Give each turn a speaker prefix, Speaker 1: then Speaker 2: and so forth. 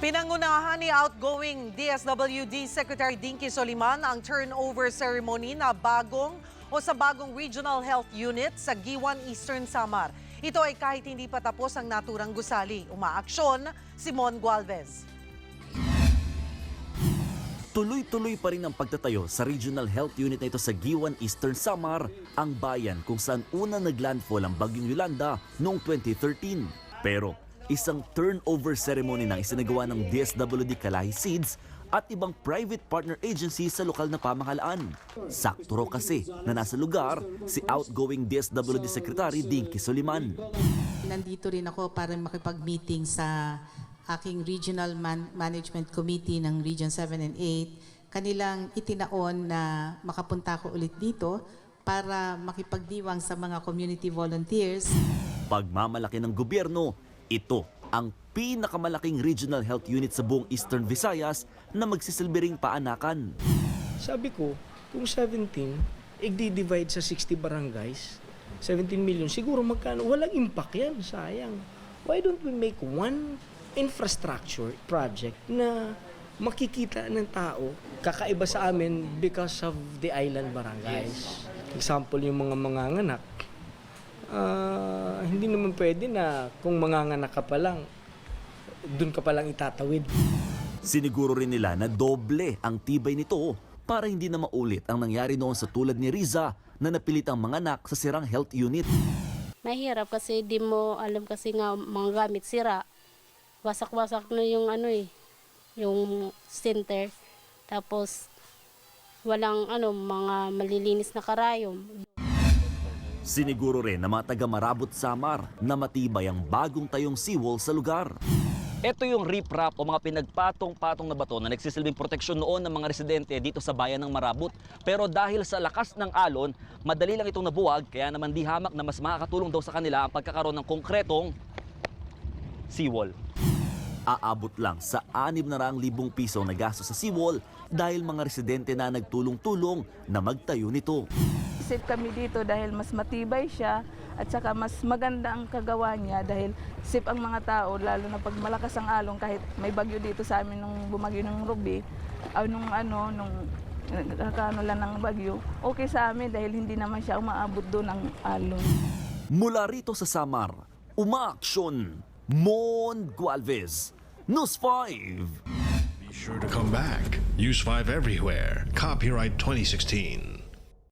Speaker 1: Pinangunahan ni outgoing DSWD Secretary Dinky Soliman ang turnover ceremony sa bagong Regional Health Unit sa Giwan Eastern Samar. Ito ay kahit hindi pa tapos ang naturang gusali. Umaaksyon si Mon Gualvez.
Speaker 2: Tuloy-tuloy pa rin ang pagtatayo sa Regional Health Unit na ito sa Giwan Eastern Samar, ang bayan kung saan una naglandfall ang Bagyong Yolanda noong 2013. Pero isang turnover ceremony nang isinagawa ng DSWD Kalahi Seeds at ibang private partner agency sa lokal na pamahalaan. Sakto raw kasi na nasa lugar si outgoing DSWD Secretary Dinky Soliman.
Speaker 3: Nandito rin ako para makipag-meeting sa aking Regional Management Committee ng Region 7 and 8. Kanilang itinaon na makapunta ko ulit dito para makipagdiwang sa mga community volunteers.
Speaker 2: Pagmamalaki ng gobyerno, ito ang pinakamalaking regional health unit sa buong Eastern Visayas na magsisilbing paanakan.
Speaker 4: Sabi ko, kung 17, i-divide sa 60 barangays, 17 million, siguro magkano? Walang impact yan, sayang. Why don't we make one infrastructure project na makikita ng tao, kakaiba sa amin because of the island barangays. Example, yung mga manganganak. Hindi naman pwede na kung manganganak ka pa lang, dun ka pa lang itatawid.
Speaker 2: Siniguro rin nila na doble ang tibay nito para hindi na maulit ang nangyari noon sa tulad ni Riza na napilitang manganak sa sirang health unit.
Speaker 5: Mahirap kasi di mo alam kasi nga mga gamit sira. Wasak-wasak na yung yung center. Tapos walang mga malilinis na karayom.
Speaker 2: Siniguro rin na mga taga-Marabot Samar na matibay ang bagong tayong seawall sa lugar.
Speaker 6: Ito yung riprap o mga pinagpatong-patong na bato na nagsisilbing proteksyon noon ng mga residente dito sa bayan ng Marabot. Pero dahil sa lakas ng alon, madali lang itong nabuwag, kaya naman di hamak na mas makakatulong daw sa kanila ang pagkakaroon ng konkretong seawall.
Speaker 2: Aabot lang sa 600,000 piso na gasto sa seawall dahil mga residente na nagtulong-tulong na magtayo nito.
Speaker 7: Safe kami dito dahil mas matibay siya at saka mas maganda ang kagawa niya dahil safe ang mga tao, lalo na pag malakas ang alon. Kahit may bagyo dito sa amin nung bumagyo ng Ruby, nung lang ng bagyo, okay sa amin dahil hindi naman siya umaabot doon ng alon.
Speaker 2: Mula rito sa Samar, umaaksyon Mon Gualvez, News 5.
Speaker 8: Be sure to come back. Use 5 everywhere. Copyright 2016.